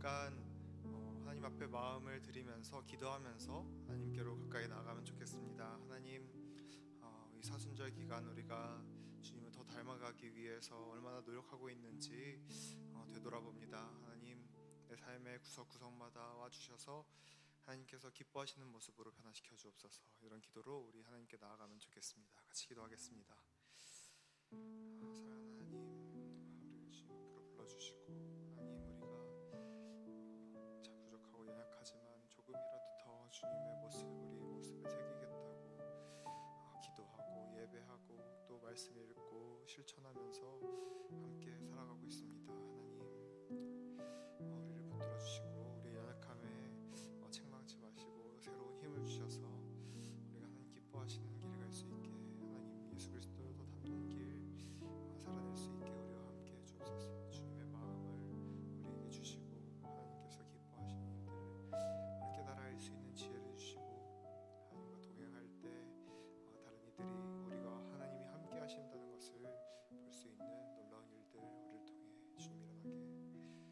잠깐 하나님 앞에 마음을 드리면서 기도하면서 하나님께로 가까이 나아가면 좋겠습니다. 하나님, 이 사순절 기간 우리가 주님을 더 닮아가기 위해서 얼마나 노력하고 있는지 되돌아봅니다. 하나님, 내 삶의 구석구석마다 와주셔서 하나님께서 기뻐하시는 모습으로 변화시켜 주옵소서. 이런 기도로 우리 하나님께 나아가면 좋겠습니다. 같이 기도하겠습니다. 사랑하는 하나님, 우리 주님 앞으로 불러주시고, 하나님, 우리가 참 부족하고 연약하지만 조금이라도 더 주님의 모습, 우리 모습을 새기겠다고 기도하고 예배하고 또 말씀 읽고 실천하면서 함께 살아가고 있습니다. 하나님, 우리를 붙들어 주시고 우리의 연약함에 책망치 마시고 새로운 힘을 주셔서 우리가 하나님 기뻐하시는 길을 갈 수 있게, 하나님 예수 그리스도를 더 닮는 길 살아낼 수 있게 우리와 함께 해주옵소서. 주님의 마음을 우리에게 주시고 하나님께서 기뻐하시는 일들을 깨달아 알 수 있는 지혜를 주시고, 하나님과 동행할 때 다른 이들이 우리가 하나님이 함께 하신다는 것을 볼 수 있는 놀라운 일들 우리를 통해 주님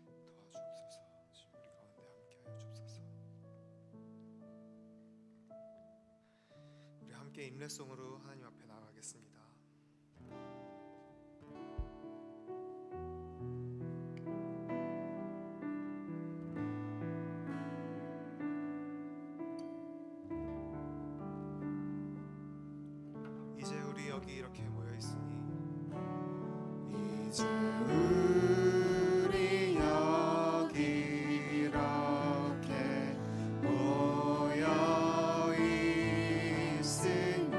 일어나게 도와주옵소서. 주님 우리 가운데 함께 하여 주옵소서. 우리 함께 인내송으로 하나님 앞에 나아가겠습니다. 이제 우리 여기 이렇게 모여 있으니 이제 우리 여기 이렇게 모여 있으니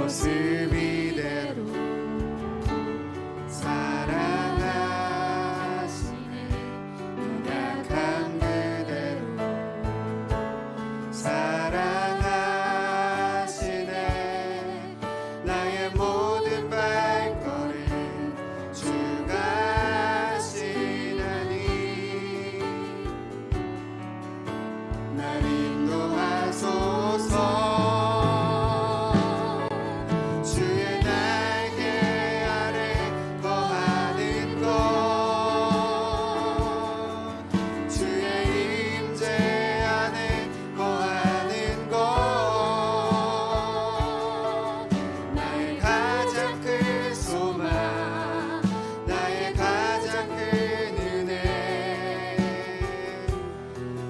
모습 이대로 사랑하시네 연약한 그대로 사랑하시네 나의 모든 발걸음 주가 하시나니 날 인도하소서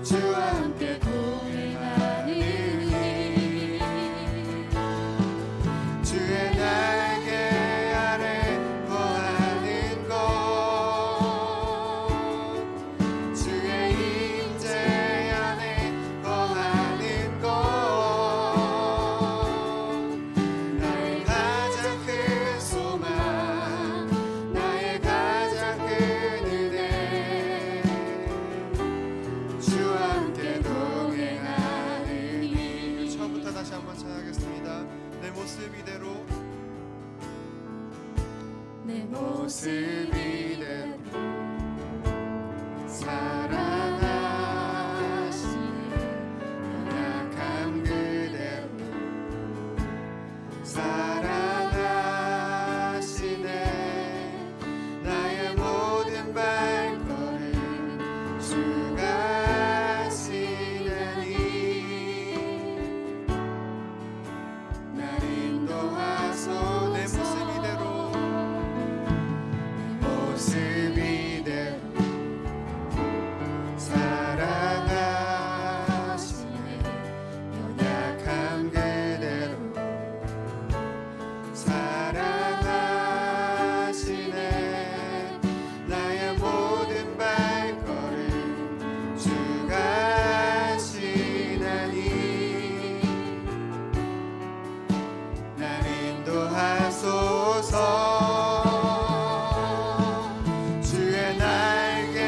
주와 함께 동행하는 길 주의 날개 아래 거하는 것 주의 임재 안에 거하는 것 나의 가장 큰 소망 나의 가장 큰 은혜 주와 함께 동행하는 길 처음부터 다시 한번 찬양하겠습니다. 내 모습 이대로 내 모습 이대로 사랑하시네 연약한 그대로 사랑하시네 나의 모든 발걸음 주가 하시나니 날 인도하소 내 모습 이대로 내 모습 이대로 사랑하시네 연약한 그대로 사랑하시네 나의 모든 발걸음 주가 하시나니 날 인도하소서 주의 날개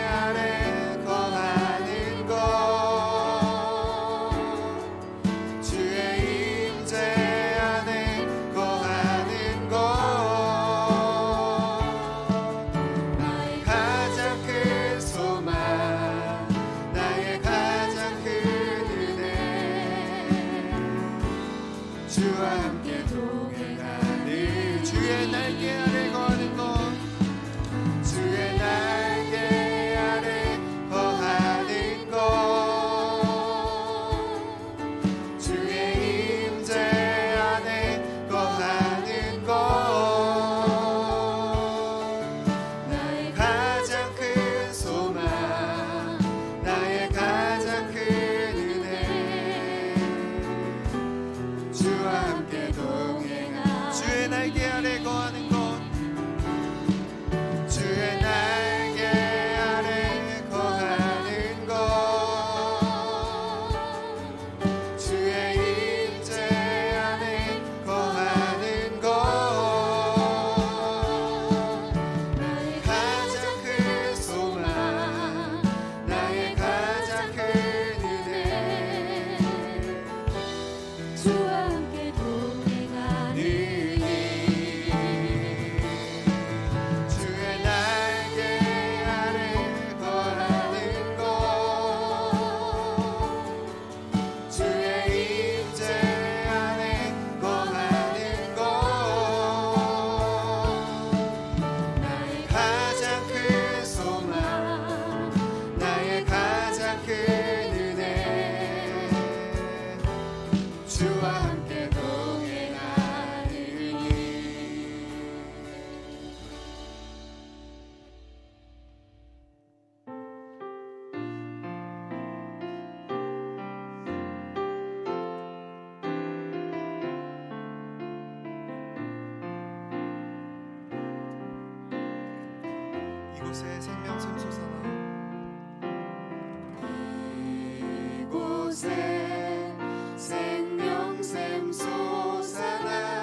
아래 거하는 것 주의 임재 안에 거하는 것 나의 가장 큰 소망 나의 가장 큰 은혜 주와 함께 동행하는 주의 날개 아래 거하는 것 주의 날개 아래 거하는 것 주의 임재 안에 거하는 것 나의 가장 큰 소망 나의 가장 큰 은혜 주와 함께 동행하는 주의 날개 아래 거하는 것 주의 날개 아래 거하는 것 주의 임재 안에 거하는 것 나의 가장 큰 소망 나의 가장 큰 은혜 주와 함께 동행하는 길 주의 날개 아래 거하는 것 주의 임재 안에 거하는 것 나의 가장 큰 소망 나의 가장 큰 은혜 주와 함께 동행하는 길 이곳에 생명샘 솟아나 이곳에 생명샘 솟아나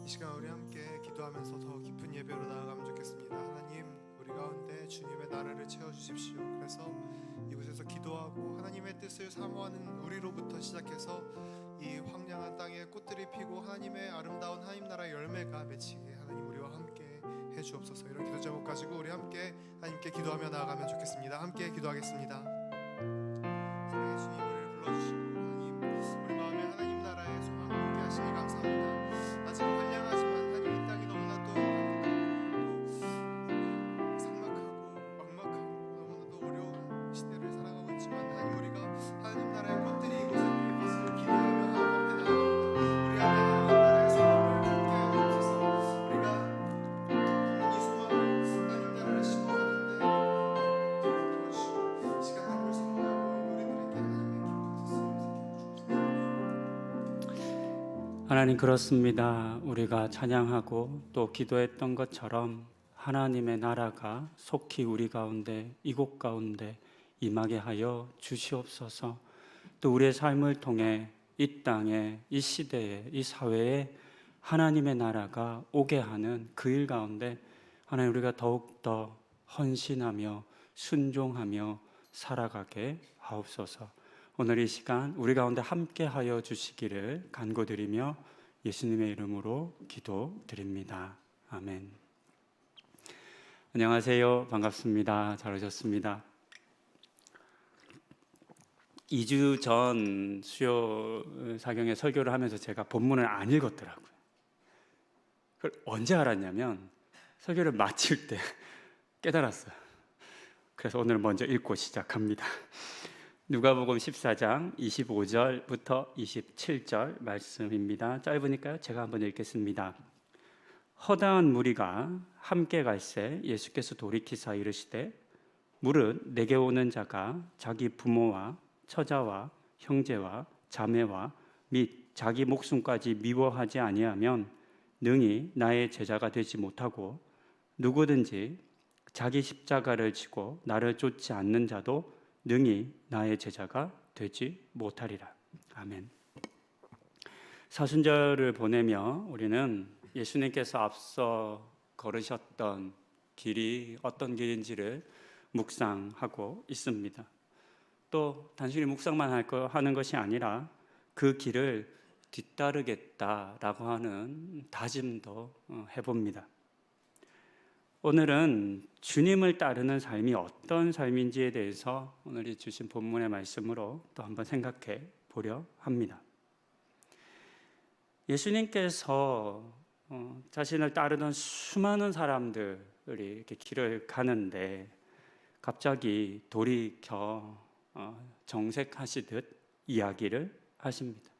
이 시간 우리 함께 기도하면서 더 깊은 예배로 나아가면 좋겠습니다. 하나님, 우리 가운데 주님의 나라를 채워주십시오. 그래서 이곳에서 기도하고 하나님의 뜻을 사모하는 우리로부터 시작해서 이 황량한 땅에 꽃들이 피고 하나님의 아름다운 하나님 나라의 열매가 맺히게 하나님 우리와 함께 해주옵소서. 이런 기도 제목 가지고 우리 함께 하나님께 기도하며 나아가면 좋겠습니다. 함께 기도하겠습니다. 사랑의 주님, 우리를 불러주시고 하나님, 우리 마음에 하나님 나라의 소망 함께 하시니 감사합니다. 아직 환량하지만 하나님 이 땅이 너무나도 삭막하고 막막하고 너무나도 어려운 시대를 살아가고 있지만 하나님, 우리가 하나님 나라의 꽃들이 이곳에 피어서 기대하며 하나님 앞에 나아갑니다. 우리 안에 하나님 나라의 소망을 함께 하옵소서. 우리가 이 소망을 하나님 나라를 심어가는데 도와주시고 이 시간 하나님을 사모하고 우리들에게 하나님의 기쁨을 주옵소서. 하나님, 그렇습니다. 우리가 찬양하고 또 기도했던 것처럼 하나님의 나라가 속히 우리 가운데, 이곳 가운데 임하게 하여 주시옵소서. 또 우리의 삶을 통해 이 땅에, 이 시대에, 이 사회에 하나님의 나라가 오게 하는 그 일 가운데 하나님, 우리가 더욱더 헌신하며 순종하며 살아가게 하옵소서. 오늘 이 시간 우리 가운데 함께 하여 주시기를 간구드리며 예수님의 이름으로 기도드립니다. 아멘. 안녕하세요. 반갑습니다. 잘 오셨습니다. 2주 전 수요 사경에 설교를 하면서 제가 본문을 안 읽었더라고요. 그걸 언제 알았냐면 설교를 마칠 때 깨달았어요. 그래서 오늘 먼저 읽고 시작합니다. 누가복음 14장 25절부터 27절 말씀입니다. 짧으니까요, 제가 한번 읽겠습니다. 허다한 무리가 함께 갈새 예수께서 돌이키사 이르시되, 무릇 내게 오는 자가 자기 부모와 처자와 형제와 자매와 및 자기 목숨까지 미워하지 아니하면 능히 나의 제자가 되지 못하고, 누구든지 자기 십자가를 지고 나를 쫓지 않는 자도 능히 나의 제자가 되지 못하리라. 아멘. 사순절을 보내며 우리는 예수님께서 앞서 걸으셨던 길이 어떤 길인지를 묵상하고 있습니다. 또 단순히 묵상만 하는 것이 아니라 그 길을 뒤따르겠다라고 하는 다짐도 해봅니다. 오늘은 주님을 따르는 삶이 어떤 삶인지에 대해서 오늘 이 주신 본문의 말씀으로 또 한번 생각해 보려 합니다. 예수님께서 자신을 따르던 수많은 사람들이 이렇게 길을 가는데 갑자기 돌이켜 정색하시듯 이야기를 하십니다.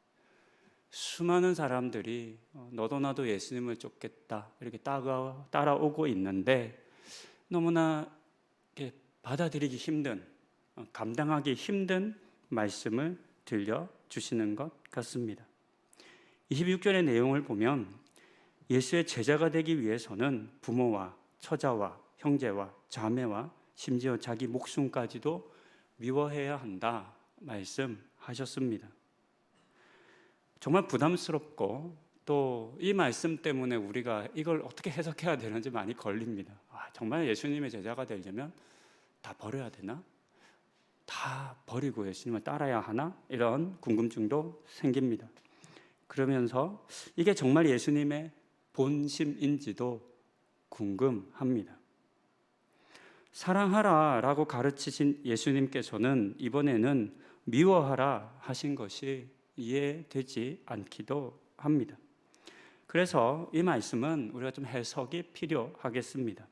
수많은 사람들이 너도 나도 예수님을 쫓겠다 이렇게 따라오고 있는데 너무나 이렇게 받아들이기 힘든, 감당하기 힘든 말씀을 들려주시는 것 같습니다. 26절의 내용을 보면 예수의 제자가 되기 위해서는 부모와 처자와 형제와 자매와 심지어 자기 목숨까지도 미워해야 한다 말씀하셨습니다. 정말 부담스럽고 또 이 말씀 때문에 우리가 이걸 어떻게 해석해야 되는지 많이 걸립니다. 정말 예수님의 제자가 되려면 다 버려야 되나? 다 버리고 예수님을 따라야 하나? 이런 궁금증도 생깁니다. 그러면서 이게 정말 예수님의 본심인지도 궁금합니다. 사랑하라 라고 가르치신 예수님께서는 이번에는 미워하라 하신 것이 이해되지 않기도 합니다. 그래서 이 말씀은 우리가 좀 해석이 필요하겠습니다.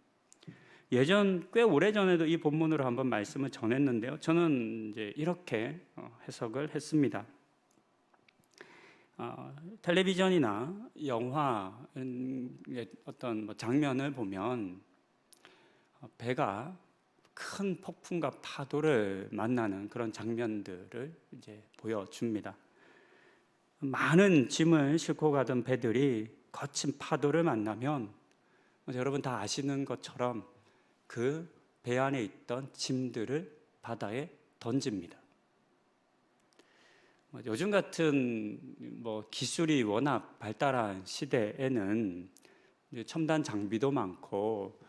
예전 꽤 오래전에도 이 본문으로 한번 말씀을 전했는데요. 저는 이제 이렇게 해석을 했습니다. 텔레비전이나 영화의 어떤 장면을 보면 배가 큰 폭풍과 파도를 만나는 그런 장면들을 이제 보여줍니다. 많은 짐을 싣고 가던 배들이 거친 파도를 만나면 여러분 다 아시는 것처럼 그 배 안에 있던 짐들을 바다에 던집니다. 요즘 같은 기술이 워낙 발달한 시대에는 이제 첨단 장비도 많고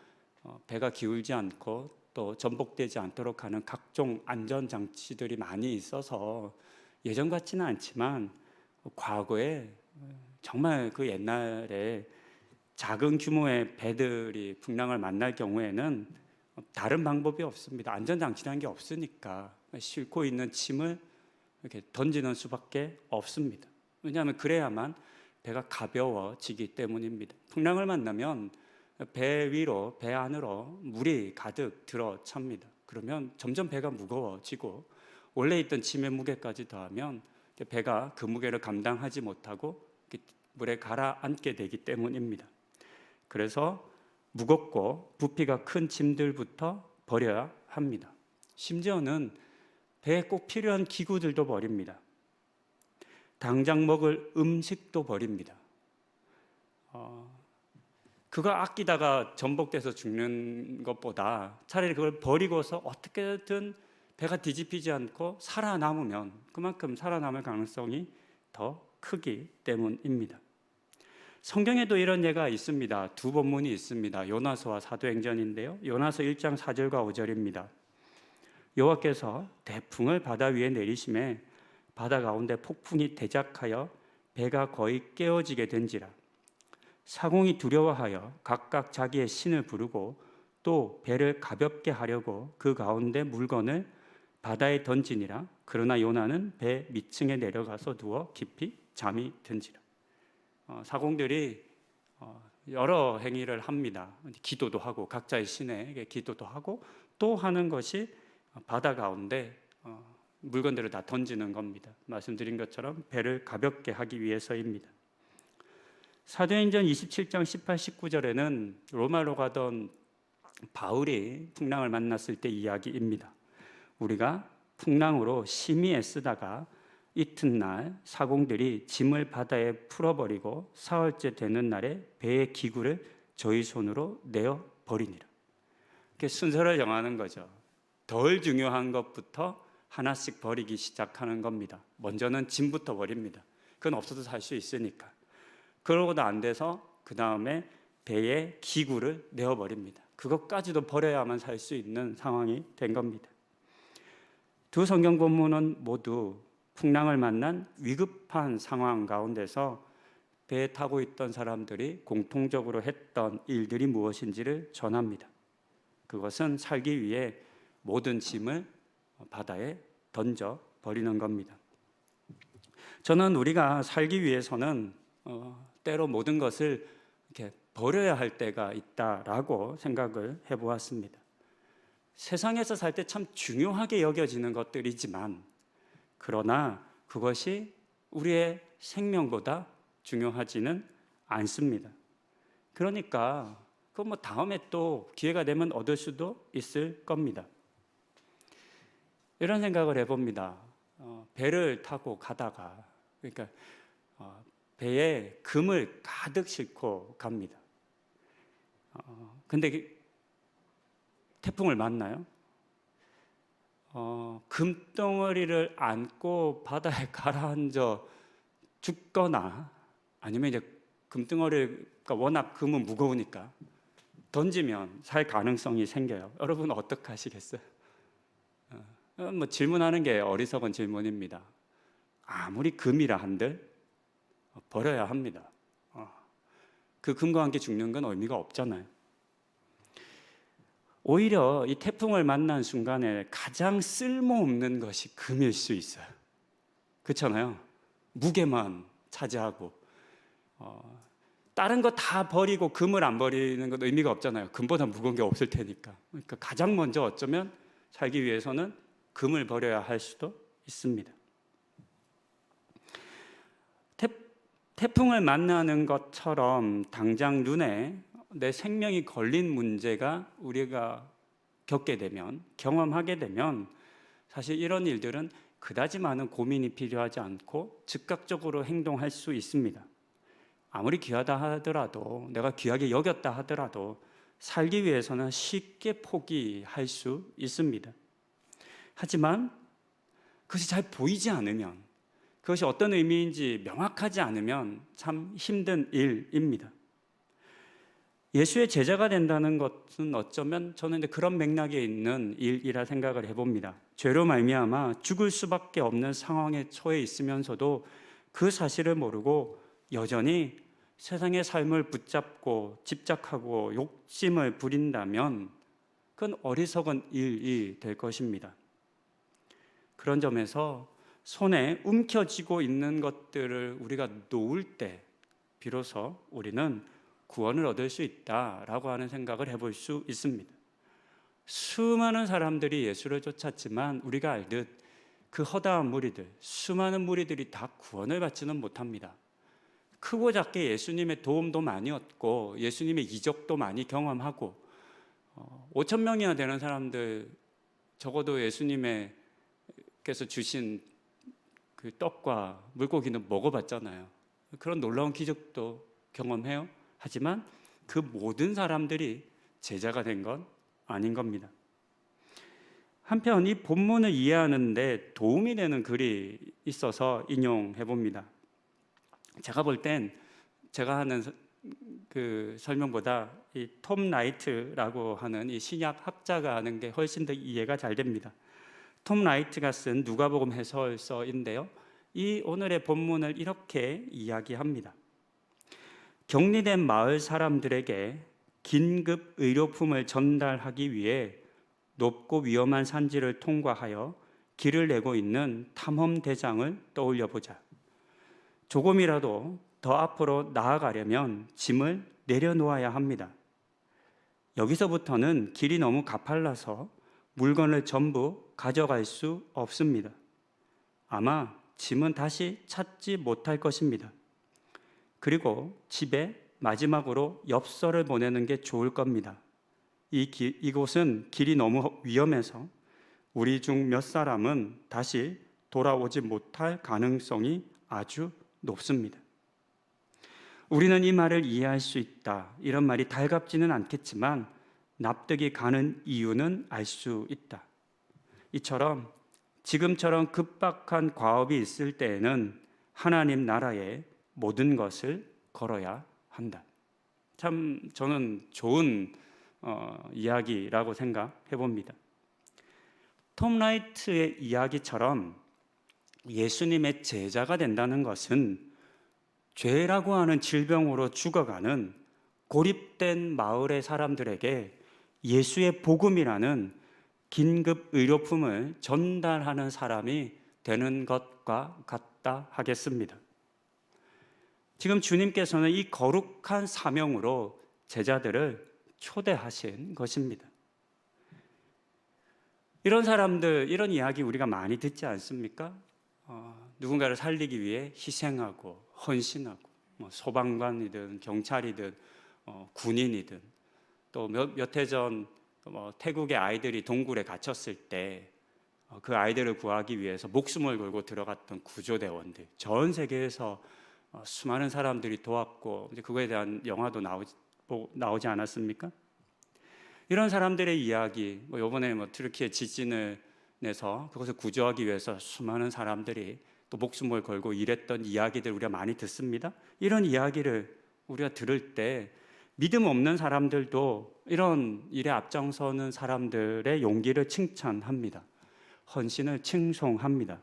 배가 기울지 않고 또 전복되지 않도록 하는 각종 안전 장치들이 많이 있어서 예전 같지는 않지만 과거에 정말 그 옛날에 작은 규모의 배들이 풍랑을 만날 경우에는 다른 방법이 없습니다. 안전 장치라는 게 없으니까 싣고 있는 짐을 이렇게 던지는 수밖에 없습니다. 왜냐하면 그래야만 배가 가벼워지기 때문입니다. 풍랑을 만나면 배 위로, 배 안으로 물이 가득 들어찹니다. 그러면 점점 배가 무거워지고 원래 있던 짐의 무게까지 더하면 배가 그 무게를 감당하지 못하고 물에 가라앉게 되기 때문입니다. 그래서 무겁고 부피가 큰 짐들부터 버려야 합니다. 심지어는 배에 꼭 필요한 기구들도 버립니다. 당장 먹을 음식도 버립니다. 그거 아끼다가 전복돼서 죽는 것보다 차라리 그걸 버리고서 어떻게든 배가 뒤집히지 않고 살아남으면 그만큼 살아남을 가능성이 더 크기 때문입니다. 성경에도 이런 예가 있습니다. 두 본문이 있습니다. 요나서와 사도행전인데요. 요나서 1장 4절과 5절입니다. 여호와께서 대풍을 바다 위에 내리심에 바다 가운데 폭풍이 대작하여 배가 거의 깨어지게 된지라. 사공이 두려워하여 각각 자기의 신을 부르고 또 배를 가볍게 하려고 그 가운데 물건을 바다에 던지니라. 그러나 요나는 배 밑층에 내려가서 누워 깊이 잠이 든지라. 사공들이 여러 행위를 합니다. 기도도 하고 각자의 신에게 기도도 하고 또 하는 것이 바다 가운데 물건들을 다 던지는 겁니다. 말씀드린 것처럼 배를 가볍게 하기 위해서입니다. 사도행전 27장 18, 19절에는 로마로 가던 바울이 풍랑을 만났을 때 이야기입니다. 우리가 풍랑으로 심히 애쓰다가 이튿날 사공들이 짐을 바다에 풀어버리고 사흘째 되는 날에 배의 기구를 저희 손으로 내어 버리니라. 이렇게 순서를 정하는 거죠. 덜 중요한 것부터 하나씩 버리기 시작하는 겁니다. 먼저는 짐부터 버립니다. 그건 없어도 살 수 있으니까. 그러고도 안 돼서 그 다음에 배의 기구를 내어버립니다. 그것까지도 버려야만 살 수 있는 상황이 된 겁니다. 두 성경 본문은 모두 풍랑을 만난 위급한 상황 가운데서 배에 타고 있던 사람들이 공통적으로 했던 일들이 무엇인지를 전합니다. 그것은 살기 위해 모든 짐을 바다에 던져 버리는 겁니다. 저는 우리가 살기 위해서는 때로 모든 것을 이렇게 버려야 할 때가 있다라고 생각을 해보았습니다. 세상에서 살 때 참 중요하게 여겨지는 것들이지만 그러나 그것이 우리의 생명보다 중요하지는 않습니다. 그러니까 그건 다음에 또 기회가 되면 얻을 수도 있을 겁니다. 이런 생각을 해봅니다. 배를 타고 가다가 그러니까 배에 금을 가득 싣고 갑니다. 근데 태풍을 만나요? 금덩어리를 안고 바다에 가라앉아 죽거나 아니면 이제 금덩어리가 워낙 금은 무거우니까 던지면 살 가능성이 생겨요. 여러분 어떻게 하시겠어요? 질문하는 게 어리석은 질문입니다. 아무리 금이라 한들 버려야 합니다. 그 금과 함께 죽는 건 의미가 없잖아요. 오히려 이 태풍을 만난 순간에 가장 쓸모없는 것이 금일 수 있어요. 그렇잖아요. 무게만 차지하고 다른 거 다 버리고 금을 안 버리는 건 의미가 없잖아요. 금보다 무거운 게 없을 테니까. 그러니까 가장 먼저 어쩌면 살기 위해서는 금을 버려야 할 수도 있습니다. 태풍을 만나는 것처럼 당장 눈에 내 생명이 걸린 문제가 우리가 겪게 되면, 경험하게 되면 사실 이런 일들은 그다지 많은 고민이 필요하지 않고 즉각적으로 행동할 수 있습니다. 아무리 귀하다 하더라도, 내가 귀하게 여겼다 하더라도 살기 위해서는 쉽게 포기할 수 있습니다. 하지만 그것이 잘 보이지 않으면, 그것이 어떤 의미인지 명확하지 않으면 참 힘든 일입니다. 예수의 제자가 된다는 것은 어쩌면 저는 이제 그런 맥락에 있는 일이라 생각을 해봅니다. 죄로 말미암아 죽을 수밖에 없는 상황에 처해 있으면서도 그 사실을 모르고 여전히 세상의 삶을 붙잡고 집착하고 욕심을 부린다면 그건 어리석은 일이 될 것입니다. 그런 점에서 손에 움켜쥐고 있는 것들을 우리가 놓을 때 비로소 우리는 구원을 얻을 수 있다라고 하는 생각을 해볼 수 있습니다. 수많은 사람들이 예수를 쫓았지만 우리가 알듯 그 허다한 무리들, 수많은 무리들이 다 구원을 받지는 못합니다. 크고 작게 예수님의 도움도 많이 얻고 예수님의 이적도 많이 경험하고 5천 명이나 되는 사람들 적어도 예수님께서 주신 그 떡과 물고기는 먹어봤잖아요. 그런 놀라운 기적도 경험해요. 하지만 그 모든 사람들이 제자가 된 건 아닌 겁니다. 한편 이 본문을 이해하는데 도움이 되는 글이 있어서 인용해 봅니다. 제가 볼 땐 제가 하는 그 설명보다 이 톰 라이트라고 하는 이 신약 학자가 하는 게 훨씬 더 이해가 잘 됩니다. 톰 라이트가 쓴 누가복음 해설서인데요. 이 오늘의 본문을 이렇게 이야기합니다. 격리된 마을 사람들에게 긴급 의료품을 전달하기 위해 높고 위험한 산지를 통과하여 길을 내고 있는 탐험대장을 떠올려 보자. 조금이라도 더 앞으로 나아가려면 짐을 내려놓아야 합니다. 여기서부터는 길이 너무 가팔라서 물건을 전부 가져갈 수 없습니다. 아마 짐은 다시 찾지 못할 것입니다. 그리고 집에 마지막으로 엽서를 보내는 게 좋을 겁니다. 이곳은 길이 너무 위험해서 우리 중 몇 사람은 다시 돌아오지 못할 가능성이 아주 높습니다. 우리는 이 말을 이해할 수 있다. 이런 말이 달갑지는 않겠지만 납득이 가는 이유는 알 수 있다. 이처럼 지금처럼 급박한 과업이 있을 때에는 하나님 나라에 모든 것을 걸어야 한다. 참 저는 좋은 이야기라고 생각해 봅니다. 톰 라이트의 이야기처럼 예수님의 제자가 된다는 것은 죄라고 하는 질병으로 죽어가는 고립된 마을의 사람들에게 예수의 복음이라는 긴급 의료품을 전달하는 사람이 되는 것과 같다 하겠습니다. 지금 주님께서는 이 거룩한 사명으로 제자들을 초대하신 것입니다. 이런 사람들, 이런 이야기 우리가 많이 듣지 않습니까? 누군가를 살리기 위해 희생하고 헌신하고 소방관이든 경찰이든 군인이든 또 몇 해 전 태국의 아이들이 동굴에 갇혔을 때 그 아이들을 구하기 위해서 목숨을 걸고 들어갔던 구조대원들, 전 세계에서 수많은 사람들이 도왔고 이제 그거에 대한 영화도 나오지 않았습니까? 이런 사람들의 이야기, 이번에 트르키에 지진을 내서 그것을 구조하기 위해서 수많은 사람들이 또 목숨을 걸고 일했던 이야기들 우리가 많이 듣습니다. 이런 이야기를 우리가 들을 때 믿음 없는 사람들도 이런 일에 앞장서는 사람들의 용기를 칭찬합니다. 헌신을 칭송합니다.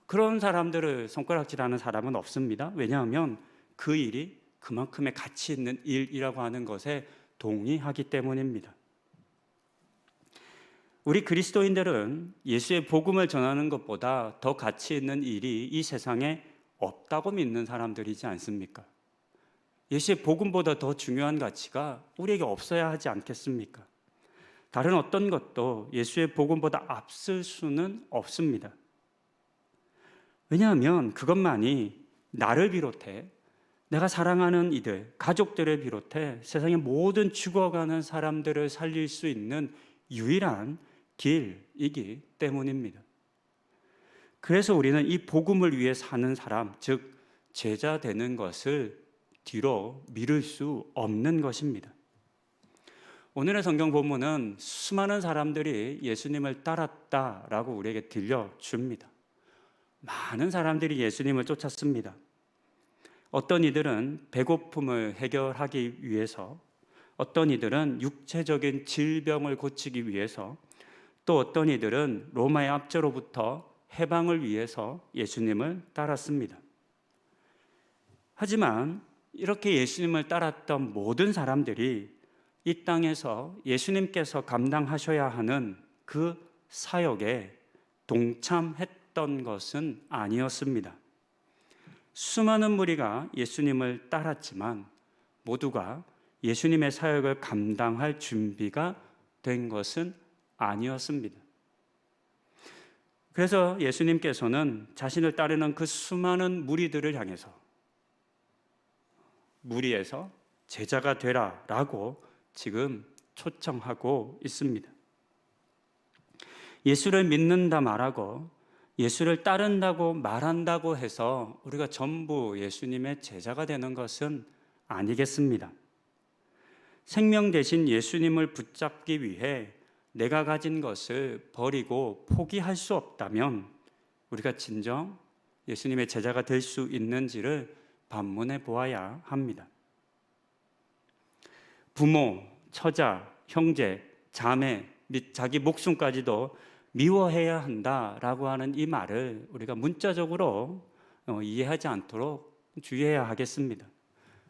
그런 사람들을 손가락질하는 사람은 없습니다. 왜냐하면 그 일이 그만큼의 가치 있는 일이라고 하는 것에 동의하기 때문입니다. 우리 그리스도인들은 예수의 복음을 전하는 것보다 더 가치 있는 일이 이 세상에 없다고 믿는 사람들이지 않습니까? 예수의 복음보다 더 중요한 가치가 우리에게 없어야 하지 않겠습니까? 다른 어떤 것도 예수의 복음보다 앞설 수는 없습니다. 왜냐하면 그것만이 나를 비롯해 내가 사랑하는 이들, 가족들을 비롯해 세상의 모든 죽어가는 사람들을 살릴 수 있는 유일한 길이기 때문입니다. 그래서 우리는 이 복음을 위해 사는 사람, 즉 제자 되는 것을 뒤로 미룰 수 없는 것입니다. 오늘의 성경 본문은 수많은 사람들이 예수님을 따랐다라고 우리에게 들려줍니다. 많은 사람들이 예수님을 쫓았습니다. 어떤 이들은 배고픔을 해결하기 위해서, 어떤 이들은 육체적인 질병을 고치기 위해서, 또 어떤 이들은 로마의 압제로부터 해방을 위해서 예수님을 따랐습니다. 하지만 이렇게 예수님을 따랐던 모든 사람들이 이 땅에서 예수님께서 감당하셔야 하는 그 사역에 동참했던 것은 아니었습니다. 수많은 무리가 예수님을 따랐지만 모두가 예수님의 사역을 감당할 준비가 된 것은 아니었습니다. 그래서 예수님께서는 자신을 따르는 그 수많은 무리들을 향해서 무리에서 제자가 되라 라고 지금 초청하고 있습니다. 예수를 믿는다 말하고 예수를 따른다고 말한다고 해서 우리가 전부 예수님의 제자가 되는 것은 아니겠습니다. 생명 대신 예수님을 붙잡기 위해 내가 가진 것을 버리고 포기할 수 없다면 우리가 진정 예수님의 제자가 될 수 있는지를 반문해 보아야 합니다. 부모, 처자, 형제, 자매 및 자기 목숨까지도 미워해야 한다라고 하는 이 말을 우리가 문자적으로 이해하지 않도록 주의해야 하겠습니다.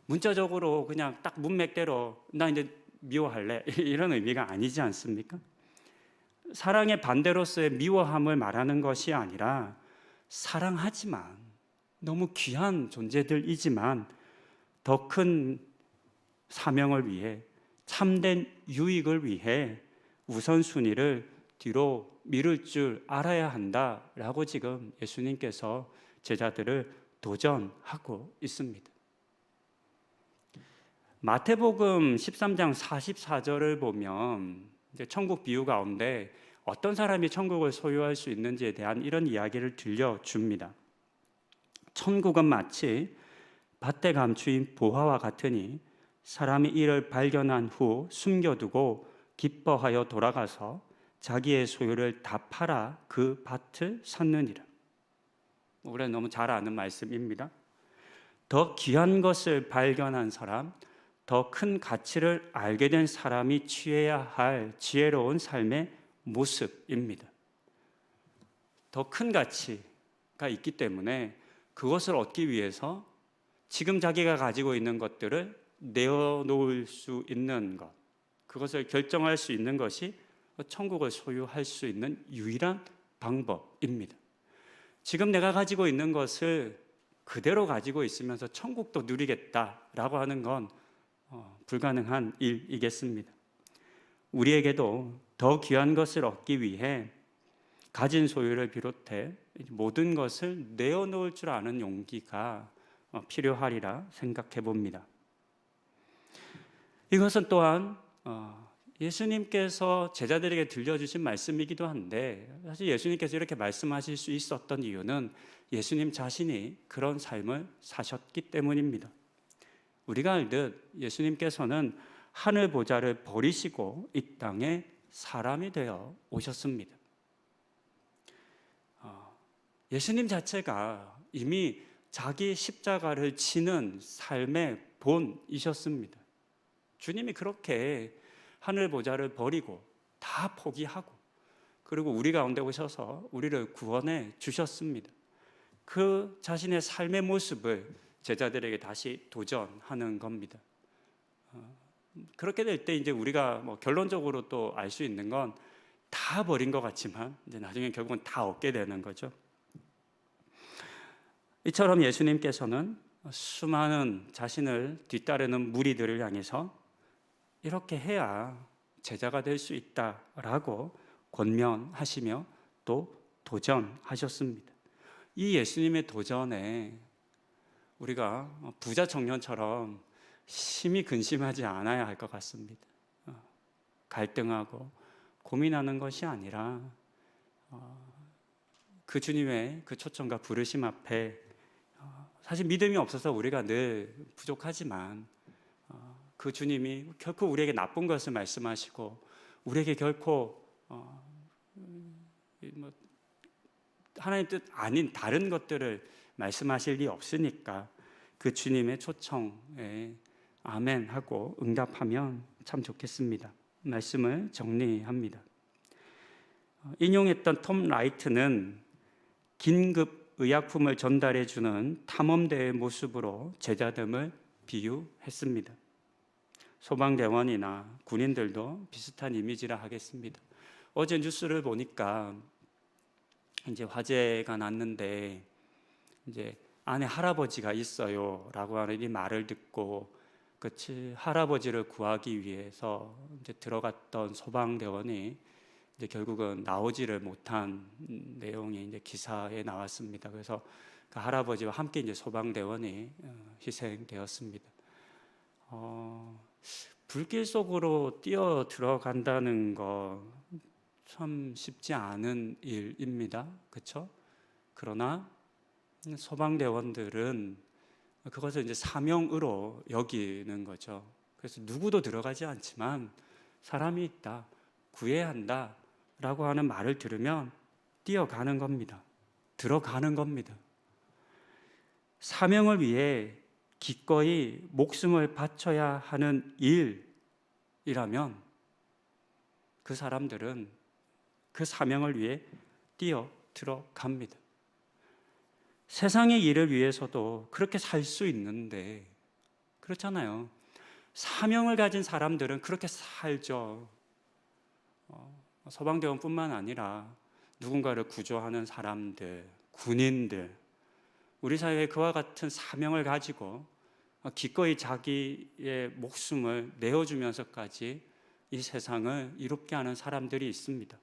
문자적으로 그냥 딱 문맥대로 나 이제 미워할래 이런 의미가 아니지 않습니까? 사랑의 반대로서의 미워함을 말하는 것이 아니라 사랑하지만 너무 귀한 존재들이지만 더 큰 사명을 위해 참된 유익을 위해 우선순위를 뒤로 미룰 줄 알아야 한다라고 지금 예수님께서 제자들을 도전하고 있습니다. 마태복음 13장 44절을 보면 이제 천국 비유 가운데 어떤 사람이 천국을 소유할 수 있는지에 대한 이런 이야기를 들려줍니다. 천국은 마치 밭에 감추인 보화와 같으니 사람이 이를 발견한 후 숨겨두고 기뻐하여 돌아가서 자기의 소유를 다 팔아 그 밭을 샀느니라. 우리가 너무 잘 아는 말씀입니다. 더 귀한 것을 발견한 사람, 더 큰 가치를 알게 된 사람이 취해야 할 지혜로운 삶의 모습입니다. 더 큰 가치가 있기 때문에 그것을 얻기 위해서 지금 자기가 가지고 있는 것들을 내어놓을 수 있는 것, 그것을 결정할 수 있는 것이 천국을 소유할 수 있는 유일한 방법입니다. 지금 내가 가지고 있는 것을 그대로 가지고 있으면서 천국도 누리겠다라고 하는 건 불가능한 일이겠습니다. 우리에게도 더 귀한 것을 얻기 위해 가진 소유를 비롯해 모든 것을 내어놓을 줄 아는 용기가 필요하리라 생각해 봅니다. 이것은 또한 예수님께서 제자들에게 들려주신 말씀이기도 한데 사실 예수님께서 이렇게 말씀하실 수 있었던 이유는 예수님 자신이 그런 삶을 사셨기 때문입니다. 우리가 알듯 예수님께서는 하늘 보좌를 버리시고 이 땅에 사람이 되어 오셨습니다. 예수님 자체가 이미 자기 십자가를 지는 삶의 본이셨습니다. 주님이 그렇게 하늘 보좌를 버리고 다 포기하고 그리고 우리 가운데 오셔서 우리를 구원해 주셨습니다. 그 자신의 삶의 모습을 제자들에게 다시 도전하는 겁니다. 그렇게 될 때 이제 우리가 결론적으로 또 알 수 있는 건 다 버린 것 같지만 이제 나중에 결국은 다 얻게 되는 거죠. 이처럼 예수님께서는 수많은 자신을 뒤따르는 무리들을 향해서 이렇게 해야 제자가 될 수 있다라고 권면하시며 또 도전하셨습니다. 이 예수님의 도전에 우리가 부자 청년처럼 심히 근심하지 않아야 할 것 같습니다. 갈등하고 고민하는 것이 아니라 그 주님의 그 초청과 부르심 앞에 사실 믿음이 없어서 우리가 늘 부족하지만 그 주님이 결코 우리에게 나쁜 것을 말씀하시고 우리에게 결코 하나님 뜻 아닌 다른 것들을 말씀하실 리 없으니까 그 주님의 초청에 아멘 하고 응답하면 참 좋겠습니다. 말씀을 정리합니다. 인용했던 톰 라이트는 긴급 의약품을 전달해 주는 탐험대의 모습으로 제자됨을 비유했습니다. 소방대원이나 군인들도 비슷한 이미지라 하겠습니다. 어제 뉴스를 보니까 이제 화재가 났는데 이제 안에 할아버지가 있어요라고 하는 이 말을 듣고 그치 할아버지를 구하기 위해서 이제 들어갔던 소방대원이 이제 결국은 나오지를 못한 내용이 이제 기사에 나왔습니다. 그래서 그 할아버지와 함께 이제 소방대원이 희생되었습니다. 불길 속으로 뛰어 들어간다는 거 참 쉽지 않은 일입니다. 그렇죠? 그러나 소방대원들은 그것을 이제 사명으로 여기는 거죠. 그래서 누구도 들어가지 않지만 사람이 있다, 구해야 한다 라고 하는 말을 들으면 뛰어가는 겁니다. 들어가는 겁니다. 사명을 위해 기꺼이 목숨을 바쳐야 하는 일이라면 그 사람들은 그 사명을 위해 뛰어 들어갑니다. 세상의 일을 위해서도 그렇게 살 수 있는데 그렇잖아요. 사명을 가진 사람들은 그렇게 살죠. 소방대원뿐만 아니라 누군가를 구조하는 사람들, 군인들, 우리 사회에 그와 같은 사명을 가지고 기꺼이 자기의 목숨을 내어주면서까지 이 세상을 이롭게 하는 사람들이 있습니다.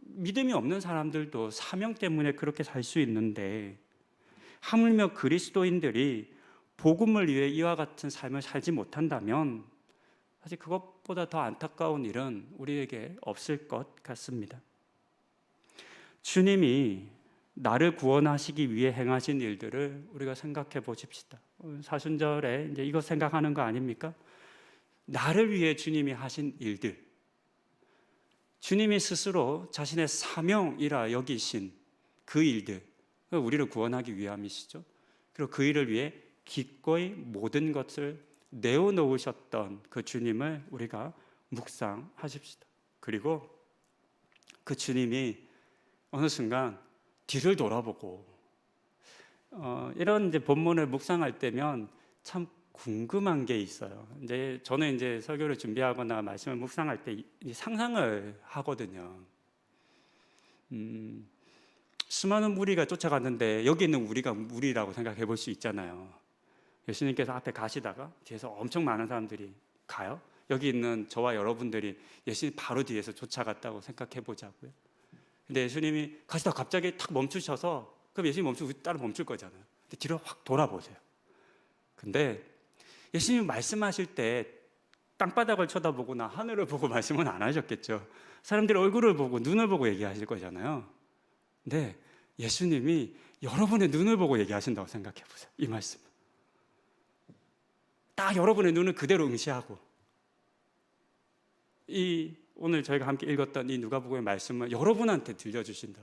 믿음이 없는 사람들도 사명 때문에 그렇게 살 수 있는데 하물며 그리스도인들이 복음을 위해 이와 같은 삶을 살지 못한다면 사실 그것보다 더 안타까운 일은 우리에게 없을 것 같습니다. 주님이 나를 구원하시기 위해 행하신 일들을 우리가 생각해 보십시다. 사순절에 이제 이거 생각하는 거 아닙니까? 나를 위해 주님이 하신 일들, 주님이 스스로 자신의 사명이라 여기신 그 일들, 우리를 구원하기 위함이시죠. 그리고 그 일을 위해 기꺼이 모든 것을 내어놓으셨던 그 주님을 우리가 묵상하십시다. 그리고 그 주님이 어느 순간 뒤를 돌아보고 이런 이제 본문을 묵상할 때면 참 궁금한 게 있어요. 이제 저는 이제 설교를 준비하거나 말씀을 묵상할 때 상상을 하거든요. 수많은 무리가 쫓아갔는데 여기 있는 우리가 무리라고 생각해 볼 수 있잖아요. 예수님께서 앞에 가시다가 뒤에서 엄청 많은 사람들이 가요. 여기 있는 저와 여러분들이 예수님 바로 뒤에서 쫓아갔다고 생각해 보자고요. 근데 예수님이 가시다 갑자기 탁 멈추셔서 그럼 예수님 멈추고 따로 멈출 거잖아요. 근데 뒤로 확 돌아보세요. 근데 예수님이 말씀하실 때 땅바닥을 쳐다보거나 하늘을 보고 말씀은 안 하셨겠죠. 사람들의 얼굴을 보고 눈을 보고 얘기하실 거잖아요. 근데 예수님이 여러분의 눈을 보고 얘기하신다고 생각해 보세요. 이 말씀. 딱 여러분의 눈을 그대로 응시하고 오늘 저희가 함께 읽었던 이 누가복음의 말씀을 여러분한테 들려주신다.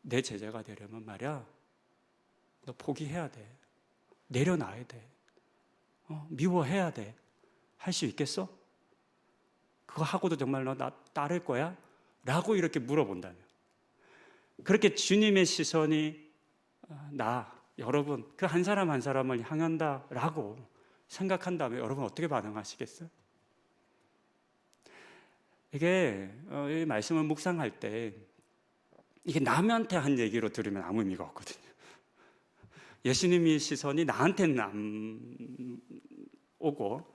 내 제자가 되려면 말이야, 너 포기해야 돼. 내려놔야 돼. 미워해야 돼. 할 수 있겠어? 그거 하고도 정말 너 나 따를 거야? 라고 이렇게 물어본다면, 그렇게 주님의 시선이 여러분 그 한 사람 한 사람을 향한다라고 생각한다면 여러분 어떻게 반응하시겠어요? 이게 이 말씀을 묵상할 때 이게 남한테 한 얘기로 들으면 아무 의미가 없거든요. 예수님의 시선이 나한테는 안 오고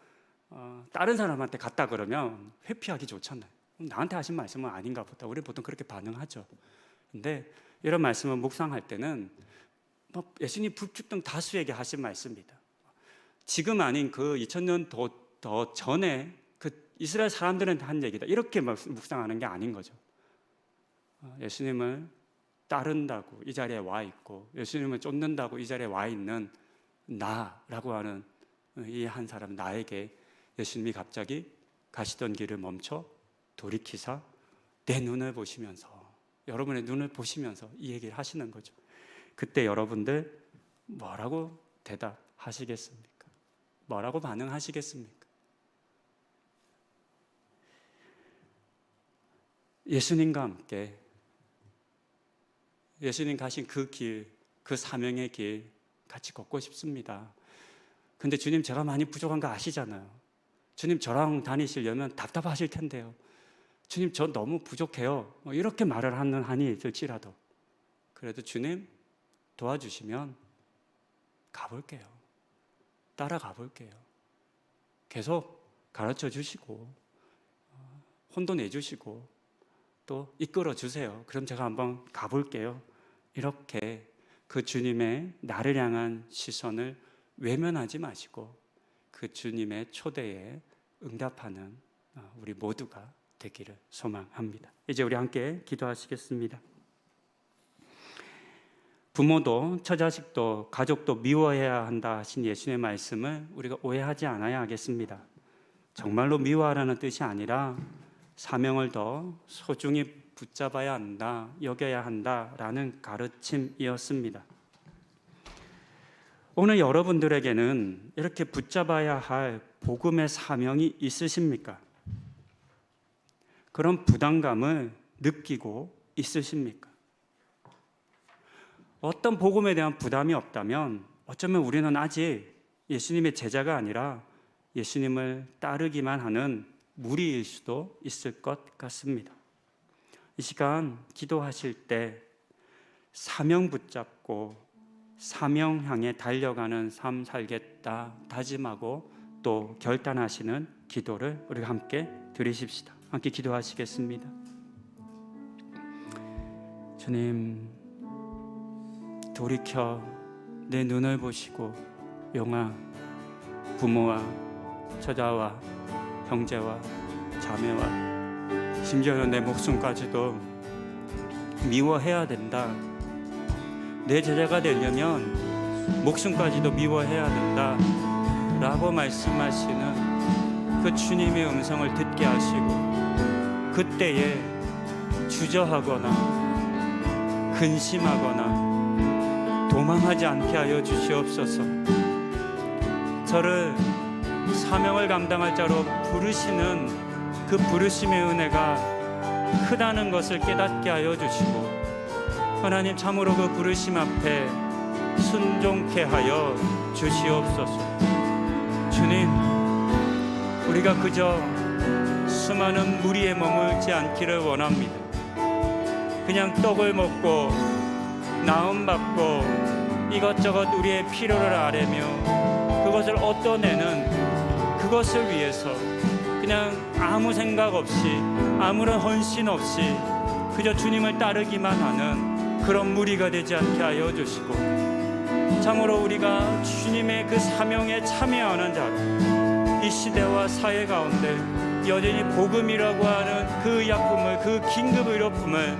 다른 사람한테 갔다 그러면 회피하기 좋잖아요. 나한테 하신 말씀은 아닌가 보다. 우리 보통 그렇게 반응하죠. 근데 이런 말씀을 묵상할 때는 예수님 불특정 다수에게 하신 말씀입니다. 지금 아닌 그 2000년 더 전에 그 이스라엘 사람들한테 한 얘기다. 이렇게 묵상하는 게 아닌 거죠. 예수님을 따른다고 이 자리에 와 있고 예수님을 쫓는다고 이 자리에 와 있는 나라고 하는 이 한 사람 나에게 예수님이 갑자기 가시던 길을 멈춰 돌이키사 내 눈을 보시면서 여러분의 눈을 보시면서 이 얘기를 하시는 거죠. 그때 여러분들 뭐라고 대답하시겠습니까? 뭐라고 반응하시겠습니까? 예수님과 함께 예수님 가신 그 길, 그 사명의 길 같이 걷고 싶습니다. 근데 주님, 제가 많이 부족한 거 아시잖아요. 주님, 저랑 다니시려면 답답하실 텐데요. 주님, 저 너무 부족해요. 이렇게 말을 하는 한이 있을지라도 그래도 주님 도와주시면 가볼게요. 따라가 볼게요. 계속 가르쳐 주시고 혼도 내주시고 또 이끌어 주세요. 그럼 제가 한번 가볼게요. 이렇게 그 주님의 나를 향한 시선을 외면하지 마시고 그 주님의 초대에 응답하는 우리 모두가 되기를 소망합니다. 이제 우리 함께 기도하시겠습니다. 부모도 처자식도 가족도 미워해야 한다 하신 예수님의 말씀을 우리가 오해하지 않아야 하겠습니다. 정말로 미워하라는 뜻이 아니라 사명을 더 소중히 붙잡아야 한다, 여겨야 한다라는 가르침이었습니다. 오늘 여러분들에게는 이렇게 붙잡아야 할 복음의 사명이 있으십니까? 그런 부담감을 느끼고 있으십니까? 어떤 복음에 대한 부담이 없다면 어쩌면 우리는 아직 예수님의 제자가 아니라 예수님을 따르기만 하는 무리일 수도 있을 것 같습니다. 이 시간 기도하실 때 사명 붙잡고 사명 향해 달려가는 삶 살겠다 다짐하고 또 결단하시는 기도를 우리가 함께 드리십시다. 함께 기도하시겠습니다. 주님, 돌이켜 내 눈을 보시고 영아, 부모와 처자와 형제와 자매와 심지어는 내 목숨까지도 미워해야 된다. 내 제자가 되려면 목숨까지도 미워해야 된다 라고 말씀하시는 그 주님의 음성을 듣게 하시고 그때에 주저하거나 근심하거나 도망하지 않게 하여 주시옵소서. 저를 사명을 감당할 자로 부르시는 그 부르심의 은혜가 크다는 것을 깨닫게 하여 주시고 하나님, 참으로 그 부르심 앞에 순종케 하여 주시옵소서. 주님, 우리가 그저 수많은 무리에 머물지 않기를 원합니다. 그냥 떡을 먹고 나음 받고 이것저것 우리의 필요를 아뢰며 그것을 얻어내는 그것을 위해서 그냥 아무 생각 없이 아무런 헌신 없이 그저 주님을 따르기만 하는 그런 무리가 되지 않게 하여 주시고 참으로 우리가 주님의 그 사명에 참여하는 자로 이 시대와 사회 가운데 여전히 복음이라고 하는 그 약품을, 그 긴급 의료품을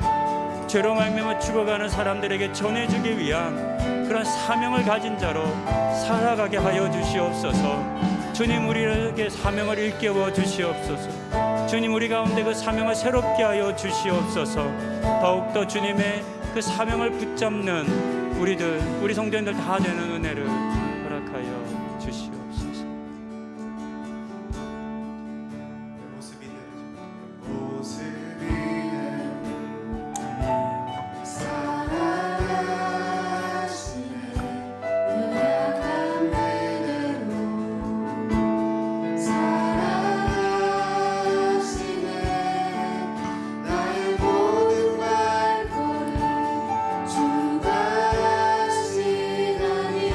죄로 말미암아 죽어가는 사람들에게 전해주기 위한 그런 사명을 가진 자로 살아가게 하여 주시옵소서. 주님, 우리에게 사명을 일깨워 주시옵소서. 주님, 우리 가운데 그 사명을 새롭게 하여 주시옵소서. 더욱더 주님의 그 사명을 붙잡는 우리 성도님들 다 되는 은혜를 허락하여 주시옵소서. 주가 시다니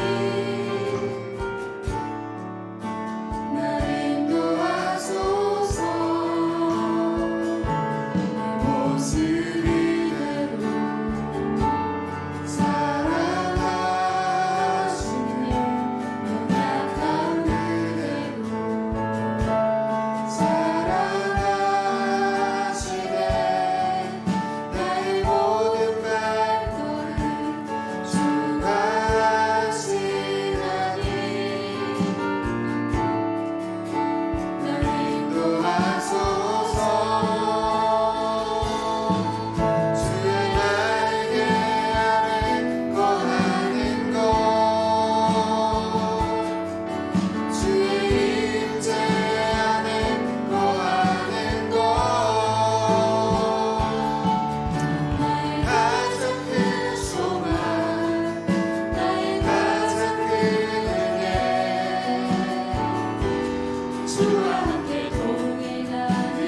주와 함께 동행하느니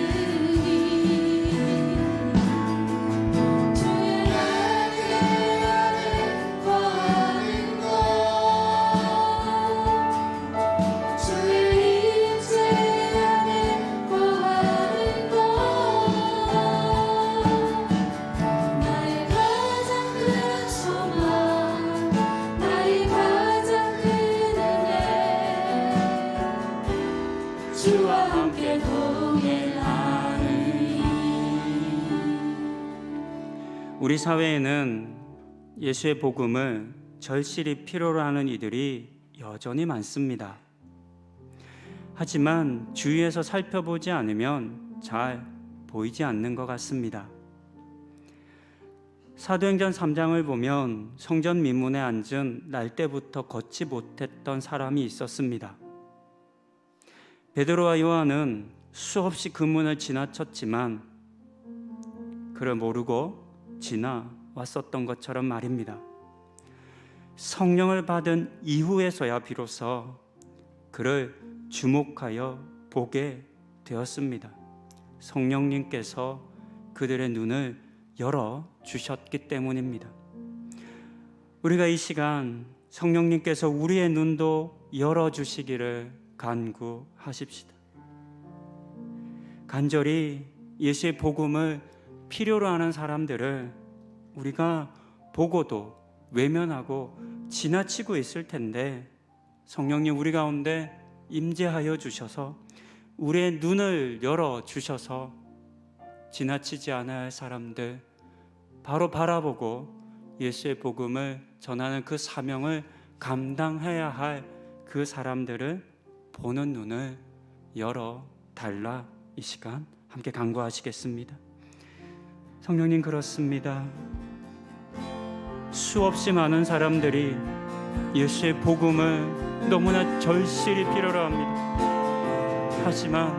주의 날개 아래 거하는 것 주의 임재 안에 거하는 것 나의 가장 큰 소망 나의 가장 큰 은혜 주와 함께 동행하느니 우리 사회에는 예수의 복음을 절실히 필요로 하는 이들이 여전히 많습니다. 하지만 주위에서 살펴보지 않으면 잘 보이지 않는 것 같습니다. 사도행전 3장을 보면 성전 민문에 앉은 날 때부터 걷지 못했던 사람이 있었습니다. 베드로와 요한은 수없이 그 문을 지나쳤지만 그를 모르고 지나왔었던 것처럼 말입니다. 성령을 받은 이후에서야 비로소 그를 주목하여 보게 되었습니다. 성령님께서 그들의 눈을 열어 주셨기 때문입니다. 우리가 이 시간 성령님께서 우리의 눈도 열어 주시기를 간구하십시다. 간절히 예수의 복음을 필요로 하는 사람들을 우리가 보고도 외면하고 지나치고 있을 텐데 성령님 우리 가운데 임재하여 주셔서 우리의 눈을 열어 주셔서 지나치지 않아야 할 사람들 바로 바라보고 예수의 복음을 전하는 그 사명을 감당해야 할 그 사람들을 보는 눈을 열어 달라 이 시간 함께 간구하시겠습니다. 성령님 그렇습니다. 수없이 많은 사람들이 예수의 복음을 너무나 절실히 필요로 합니다. 하지만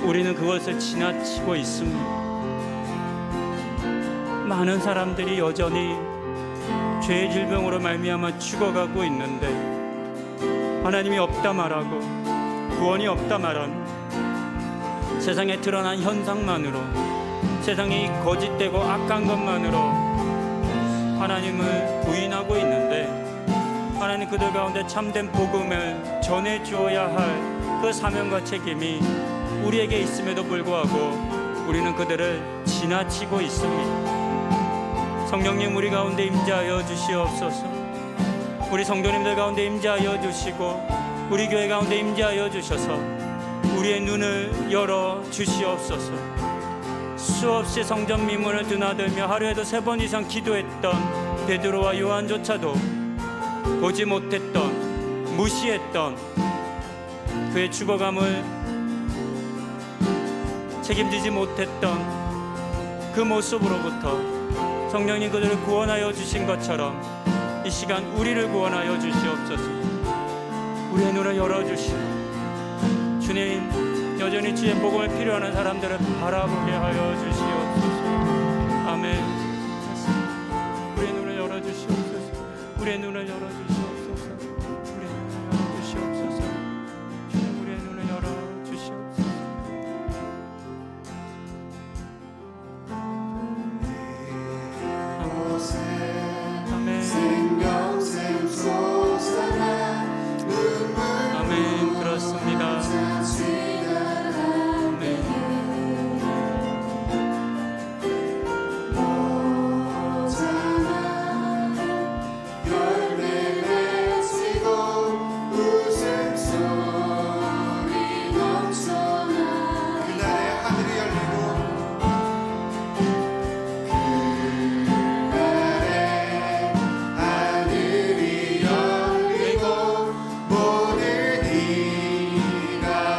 우리는 그것을 지나치고 있습니다. 많은 사람들이 여전히 죄의 질병으로 말미암아 죽어가고 있는데 하나님이 없다 말하고 구원이 없다 말하는 세상에 드러난 현상만으로 세상이 거짓되고 악한 것만으로 하나님을 부인하고 있는데 하나님 그들 가운데 참된 복음을 전해주어야 할 그 사명과 책임이 우리에게 있음에도 불구하고 우리는 그들을 지나치고 있습니다. 성령님 우리 가운데 임재하여 주시옵소서. 우리 성도님들 가운데 임재하여 주시고 우리 교회 가운데 임재하여 주셔서 우리의 눈을 열어 주시옵소서. 수없이 성전 미문을 드나들며 하루에도 3번 이상 기도했던 베드로와 요한조차도 보지 못했던 무시했던 그의 죽어감을 책임지지 못했던 그 모습으로부터 성령님 그들을 구원하여 주신 것처럼 이 시간 우리를 구원하여 주시옵소서. 우리의 눈을 열어주시고 주님 여전히 주의 복음을 필요하는 사람들을 바라보게 하여 주시옵소서. 아멘. 우리의 눈을 열어주시옵소서. 우리의 눈을 열어주시옵소서. 우리의 눈을 열어주시옵소서. 주님 우리의 눈을 열어주시옵소서. 아멘. 생명샘 솟아나 아멘. 그렇습니다. 하늘이 열리고 모든 이가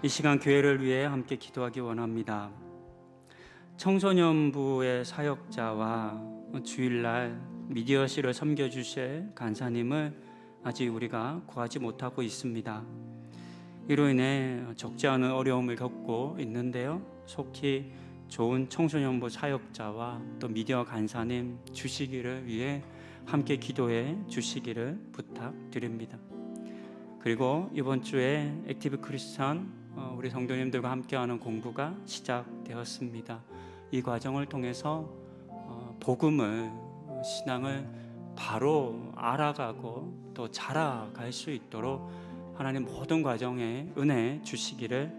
이 시간 교회를 위해 함께 기도하기 원합니다. 청소년부의 사역자와 주일날 미디어실을 섬겨주실 간사님을 아직 우리가 구하지 못하고 있습니다. 이로 인해 적지 않은 어려움을 겪고 있는데요. 속히 좋은 청소년부 사역자와 또 미디어 간사님 주시기를 위해 함께 기도해 주시기를 부탁드립니다. 그리고 이번 주에 액티브 크리스천 우리 성도님들과 함께하는 공부가 시작되었습니다. 이 과정을 통해서 복음을, 신앙을 바로 알아가고 또 자라갈 수 있도록 하나님 모든 과정에 은혜 주시기를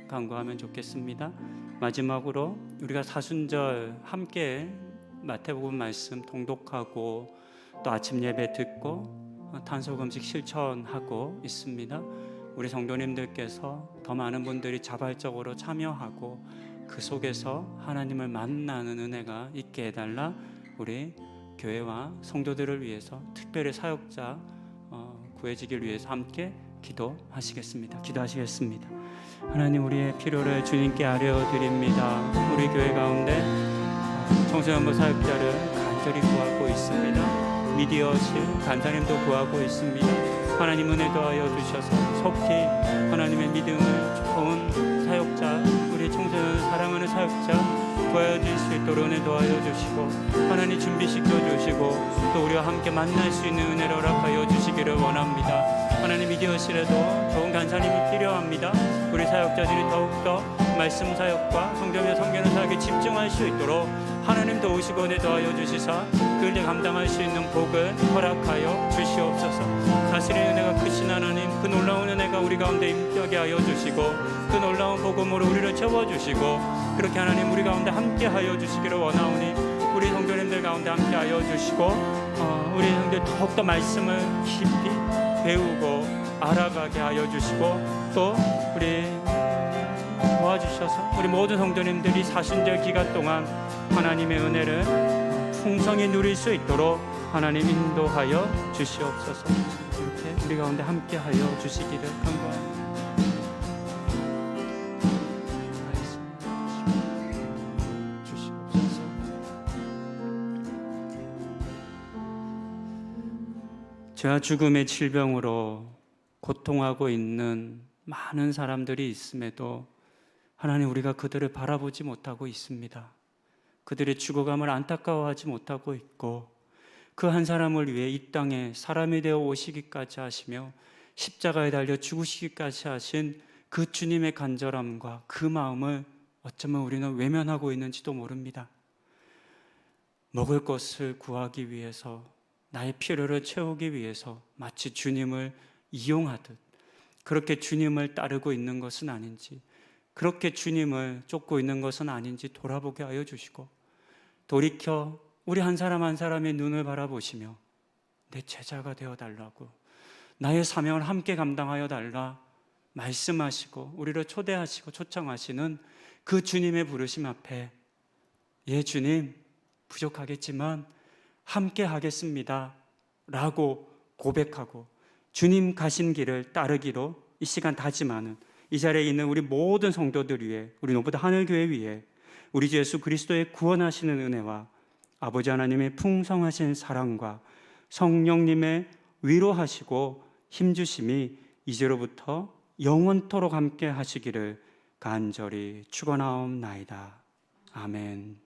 간구하면 좋겠습니다. 마지막으로 우리가 사순절 함께 마태복음 말씀 통독하고 또 아침 예배 듣고 탄소금식 실천하고 있습니다. 우리 성도님들께서 더 많은 분들이 자발적으로 참여하고 그 속에서 하나님을 만나는 은혜가 있게 해달라. 우리 교회와 성도들을 위해서 특별히 사역자 구해지길 위해서 함께 기도하시겠습니다. 기도하시겠습니다. 하나님, 우리의 필요를 주님께 아뢰어드립니다. 우리 교회 가운데 청소년부 사역자를 간절히 구하고 있습니다. 미디어실 간사님도 구하고 있습니다. 하나님 은혜 더하여 주셔서 속히 하나님의 믿음을 좋은 사역자, 우리 청소년을 사랑하는 사역자 구하여 주실 수 있도록 은혜 더하여 주시고 하나님 준비시켜 주시고 또 우리와 함께 만날 수 있는 은혜를 허락하여 주시기를 원합니다. 하나님 미디어실에도 좋은 간사님이 필요합니다. 우리 사역자들이 더욱더 말씀 사역과 성경의 섬기는 사역에 집중할 수 있도록 하나님 도우시고 은혜 더하여 주시사 그 일에 감당할 수 있는 복을 허락하여 주시옵소서. 사실의 은혜가 크신 하나님, 그 놀라운 은혜가 우리 가운데 임하게 하여 주시고 그 놀라운 복음으로 우리를 채워주시고 그렇게 하나님 우리 가운데 함께하여 주시기를 원하오니 우리 성도님들 가운데 함께하여 주시고 우리 성도들 더욱더 말씀을 깊이 배우고 알아가게 하여 주시고 또 우리 도와주셔서 우리 모든 성도님들이 사순절 기간 동안 하나님의 은혜를 풍성히 누릴 수 있도록 하나님 인도하여 주시옵소서. 이렇게 우리 가운데 함께하여 주시기를 간구합니다. 주시옵소서. 죄와 죽음의 질병으로 고통하고 있는 많은 사람들이 있음에도 하나님, 우리가 그들을 바라보지 못하고 있습니다. 그들의 죽어감을 안타까워하지 못하고 있고 그 한 사람을 위해 이 땅에 사람이 되어 오시기까지 하시며 십자가에 달려 죽으시기까지 하신 그 주님의 간절함과 그 마음을 어쩌면 우리는 외면하고 있는지도 모릅니다. 먹을 것을 구하기 위해서, 나의 필요를 채우기 위해서 마치 주님을 이용하듯 그렇게 주님을 따르고 있는 것은 아닌지, 그렇게 주님을 쫓고 있는 것은 아닌지 돌아보게 하여 주시고 돌이켜 우리 한 사람 한 사람의 눈을 바라보시며 내 제자가 되어달라고, 나의 사명을 함께 감당하여 달라 말씀하시고 우리를 초대하시고 초청하시는 그 주님의 부르심 앞에 예 주님 부족하겠지만 함께 하겠습니다 라고 고백하고 주님 가신 길을 따르기로 이 시간 다짐하는 이 자리에 있는 우리 모든 성도들 위해, 우리 노보다 하늘교회 위해 우리 주 예수 그리스도의 구원하시는 은혜와 아버지 하나님의 풍성하신 사랑과 성령님의 위로하시고 힘주심이 이제로부터 영원토록 함께 하시기를 간절히 축원하옵나이다. 아멘.